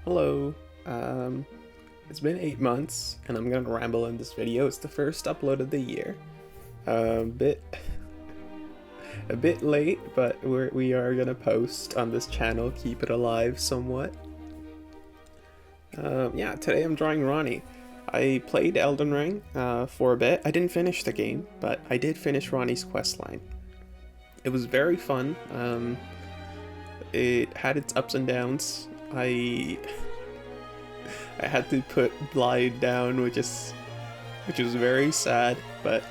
Hello. Um, it's been 8 months, and I'm gonna ramble in this video. It's the first upload of the year. A bit, a bit late, but we are gonna post on this channel, keep it alive somewhat. Yeah, today I'm drawing Ranni. I played Elden Ring for a bit. I didn't finish the game, but I did finish Ranni's questline. It was very fun. It had its ups and downs. I had to put Blythe down, which is very sad. But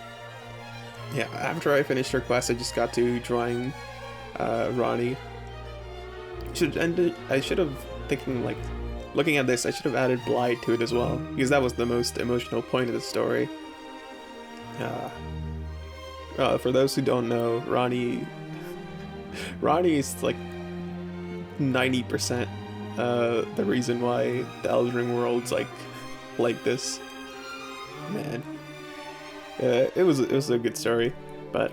yeah, after I finished her quest, I just got to drawing Ranni. I should have thinking like looking at this. I should have added Blythe to it as well because that was the most emotional point of the story. For those who don't know, Ranni is like 90% the reason why the Elden Ring world's like this. Man, it was a good story, but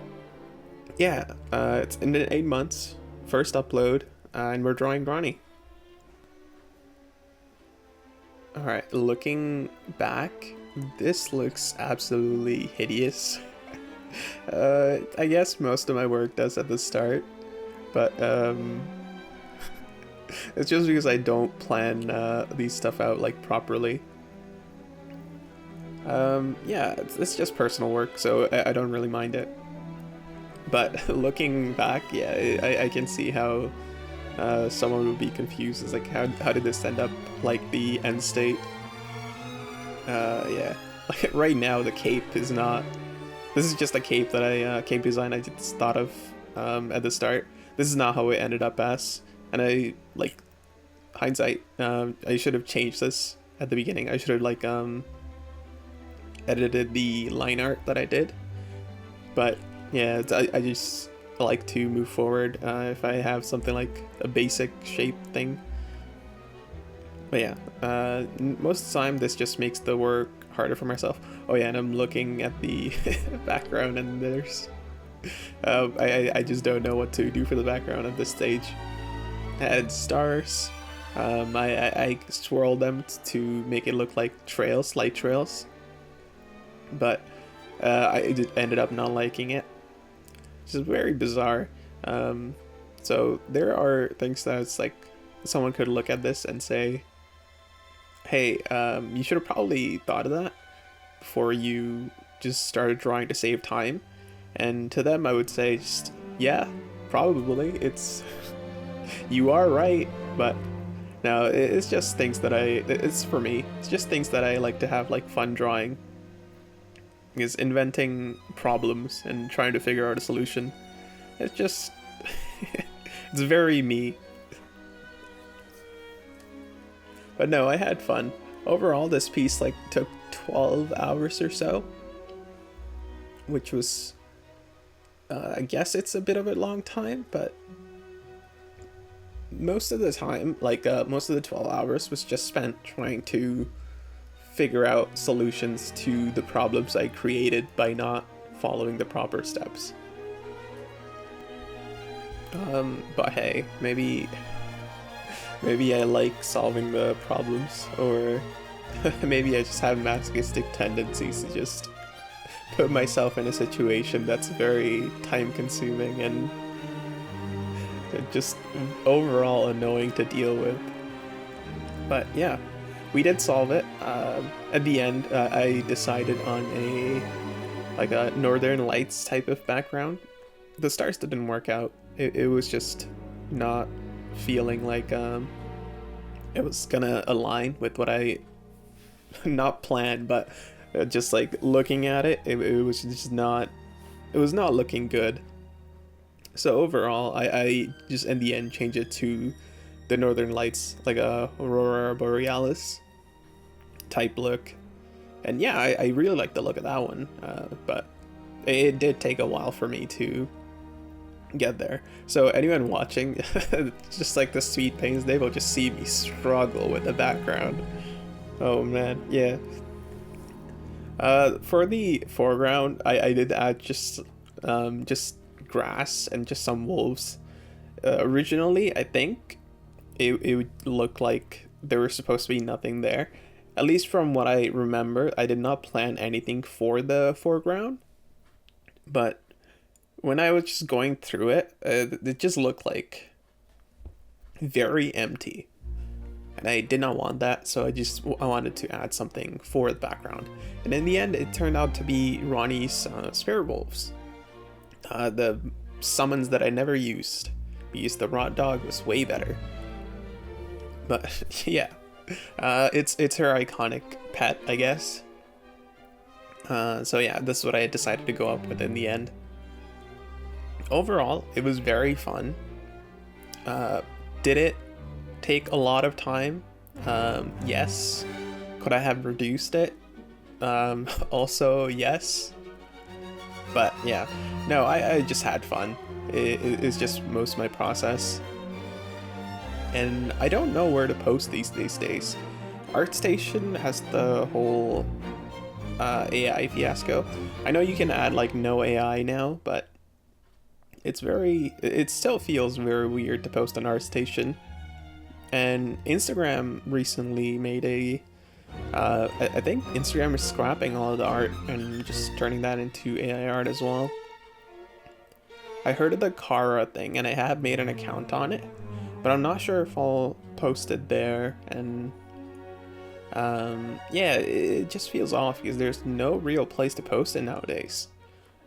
yeah, it's in 8 months, first upload, and we're drawing Ranni. All right, looking back, this looks absolutely hideous. I guess most of my work does at the start, but it's just because I don't plan these stuff out like properly. Yeah, it's just personal work, so I don't really mind it. But looking back, yeah, I can see how someone would be confused. It's like, how did this end up like the end state? Yeah, like right now the cape is not. This is just a cape that cape design I just thought of at the start. This is not how it ended up as, and I like hindsight. I should have changed this at the beginning. I should have edited the line art that I did. But yeah, I just like to move forward if I have something like a basic shape thing. But yeah, most of the time this just makes the work harder for myself. Oh yeah, and I'm looking at the background, and there's I just don't know what to do for the background at this stage. I added stars. I swirled them to make it look like trails, light trails. But I ended up not liking it. Which is very bizarre. So there are things that it's like someone could look at this and say, hey, you should have probably thought of that before you just started drawing to save time. And to them I would say, just yeah, probably, it's you are right. But no, it's just things that it's for me, it's just things that I like to have like fun drawing, is inventing problems and trying to figure out a solution. It's just it's very me. But no, I had fun. Overall, this piece like took 12 hours or so, which was I guess it's a bit of a long time, but most of the time, like most of the 12 hours was just spent trying to figure out solutions to the problems I created by not following the proper steps. But hey, maybe I like solving the problems, or maybe I just have masochistic tendencies to just put myself in a situation that's very time consuming and just overall annoying to deal with. But yeah, we did solve it. At the end, I decided on a Northern Lights type of background. The stars didn't work out. It was just not feeling like it was gonna align with what I not planned, but just like looking at it, it was just not. It was not looking good. So overall, I just in the end changed it to the Northern Lights, like a Aurora Borealis type look. And yeah, I really like the look of that one, but it did take a while for me to get there. So anyone watching, just like the Sweet Pains, they will just see me struggle with the background. Oh man, yeah. For the foreground, I did add just grass and just some wolves. Originally, I think it would look like there was supposed to be nothing there. At least from what I remember, I did not plan anything for the foreground. But when I was just going through it, it just looked like very empty. And I did not want that, so I wanted to add something for the background. And in the end, it turned out to be Ranni's spirit wolves. The summons that I never used, because the rot dog was way better. But yeah, it's her iconic pet, I guess. So yeah, this is what I decided to go up with in the end. Overall, it was very fun. Did it take a lot of time? Yes. Could I have reduced it? Also yes. But yeah, no, I just had fun. It's just most of my process. And I don't know where to post these days. ArtStation has the whole AI fiasco. I know you can add like no AI now, but it still feels very weird to post on ArtStation. And Instagram recently made I think Instagram is scrapping all of the art and just turning that into AI art as well. I heard of the Kara thing and I have made an account on it, but I'm not sure if I'll post it there. And yeah, it just feels off because there's no real place to post it nowadays.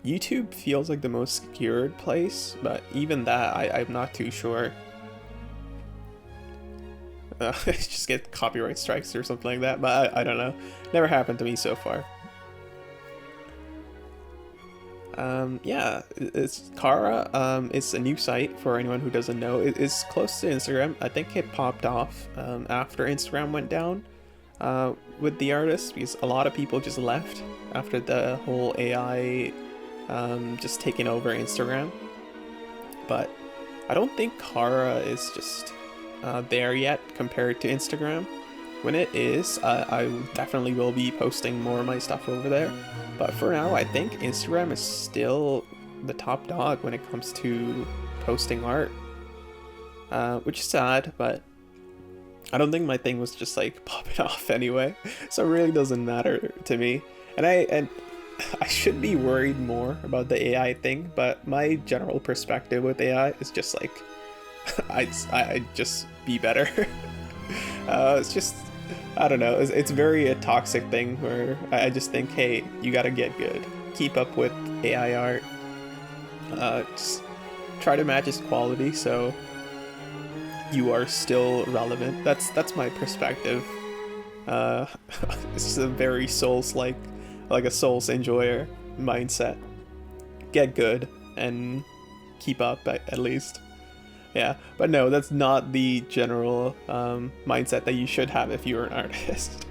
YouTube feels like the most secured place, but even that I'm not too sure. Just get copyright strikes or something like that, but I don't know. Never happened to me so far. Yeah, it's Kara. It's a new site for anyone who doesn't know. It's close to Instagram. I think it popped off after Instagram went down with the artists, because a lot of people just left after the whole AI just taking over Instagram. But I don't think Kara is just there yet compared to Instagram. When it is, I definitely will be posting more of my stuff over there. But for now, I think Instagram is still the top dog when it comes to posting art. Which is sad, but I don't think my thing was just like popping off anyway. So it really doesn't matter to me. And I should be worried more about the AI thing, but my general perspective with AI is just like, I'd just be better. It's just, I don't know, it's very a toxic thing where I just think, hey, you gotta get good, keep up with AI art, just try to match its quality so you are still relevant. That's my perspective. It's just a very Souls-like a Souls enjoyer mindset. Get good and keep up at least. Yeah, but no, that's not the general mindset that you should have if you're an artist.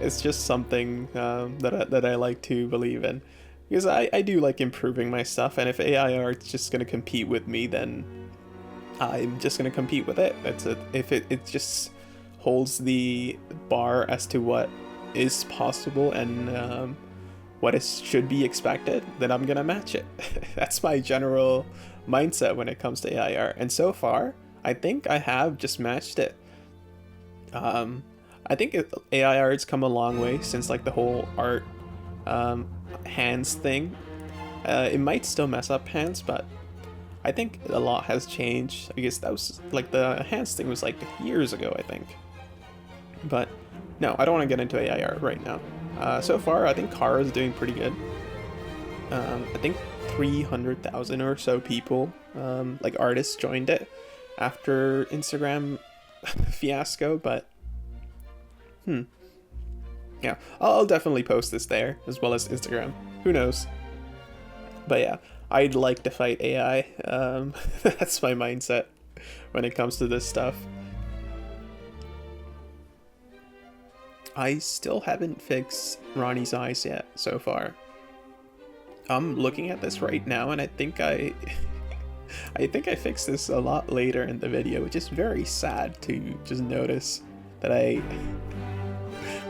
It's just something that I like to believe in, because I do like improving my stuff, and if AI art's just gonna compete with me, then I'm just gonna compete with it. That's it. If it just holds the bar as to what is possible and what should be expected, then I'm gonna match it. That's my general mindset when it comes to AI art, and so far I think I have just matched it. I think AI art's come a long way since like the whole art hands thing. It might still mess up hands, but I think a lot has changed. I guess that was like the hands thing was like years ago, I think. But no, I don't want to get into AI art right now. So far I think Kara is doing pretty good. I think 300,000 or so people, like artists, joined it after Instagram fiasco, but yeah, I'll definitely post this there as well as Instagram. Who knows? But yeah, I'd like to fight AI. That's my mindset when it comes to this stuff. I still haven't fixed Ranni's eyes yet so far. I'm looking at this right now, and I think I fixed this a lot later in the video, which is very sad to just notice that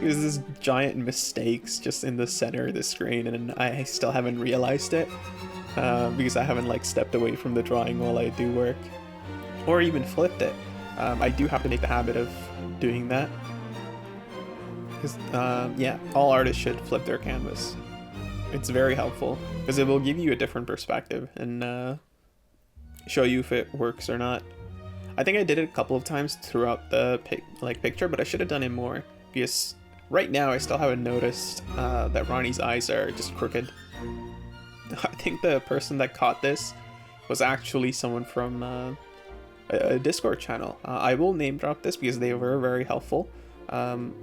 there's this giant mistakes just in the center of the screen, and I still haven't realized it because I haven't like stepped away from the drawing while I do work, or even flipped it. I do have to make the habit of doing that. Because, yeah, all artists should flip their canvas. It's very helpful because it will give you a different perspective and show you if it works or not. I think I did it a couple of times throughout the picture, but I should have done it more because right now I still haven't noticed that Ranni's eyes are just crooked. I think the person that caught this was actually someone from a Discord channel. I will name drop this because they were very helpful.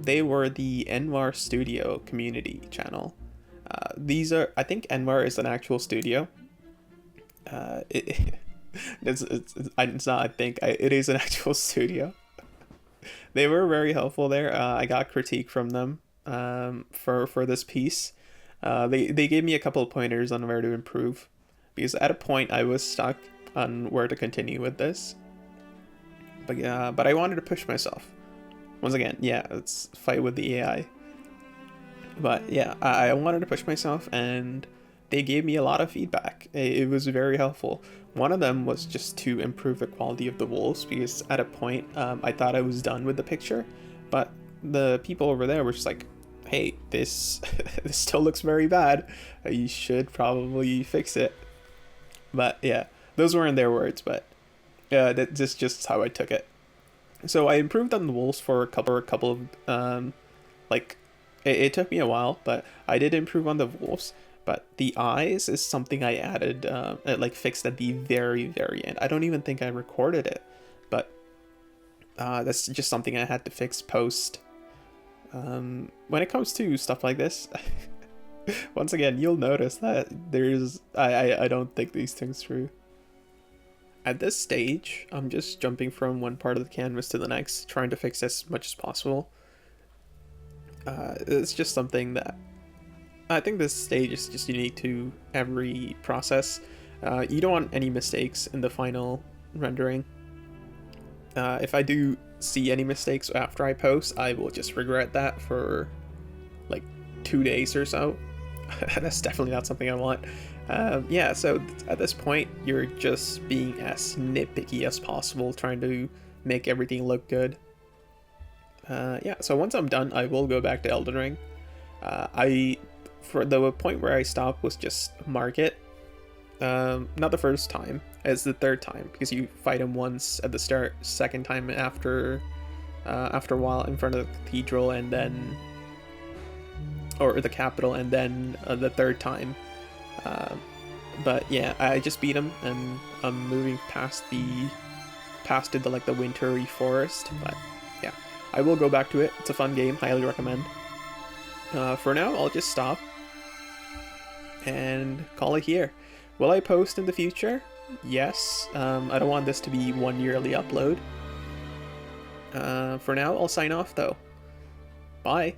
They were the Envar Studio community channel. I think Envar is an actual studio. It's not, I think, it is an actual studio. They were very helpful there. I got critique from them for this piece. They gave me a couple of pointers on where to improve, because at a point I was stuck on where to continue with this. But I wanted to push myself. Once again, yeah, it's fight with the AI. But yeah, I wanted to push myself, and they gave me a lot of feedback. It was very helpful. One of them was just to improve the quality of the wolves, because at a point I thought I was done with the picture, but the people over there were just like, hey, this this still looks very bad. You should probably fix it. But yeah, those weren't their words, but yeah, that's just how I took it. So I improved on the wolves for a couple of it took me a while, but I did improve on the wolves. But the eyes is something I added, fixed at the very, very end. I don't even think I recorded it, but that's just something I had to fix post. When it comes to stuff like this, once again, you'll notice that I don't think these things through. At this stage, I'm just jumping from one part of the canvas to the next, trying to fix as much as possible. It's just something that I think this stage is just unique to every process. You don't want any mistakes in the final rendering. If I do see any mistakes after I post, I will just regret that for like 2 days or so. That's definitely not something I want. Yeah, so at this point, you're just being as nitpicky as possible, trying to make everything look good. Yeah, so once I'm done, I will go back to Elden Ring. For the point where I stopped was just Market. Not the first time, it's the third time, because you fight him once at the start, second time after a while in front of the cathedral, and then, or the capital, and then the third time. But yeah, I just beat him, and I'm moving past the wintry forest. But yeah, I will go back to it. It's a fun game, highly recommend. For now, I'll just stop and call it here. Will I post in the future? Yes. I don't want this to be one yearly upload. For now, I'll sign off though. Bye.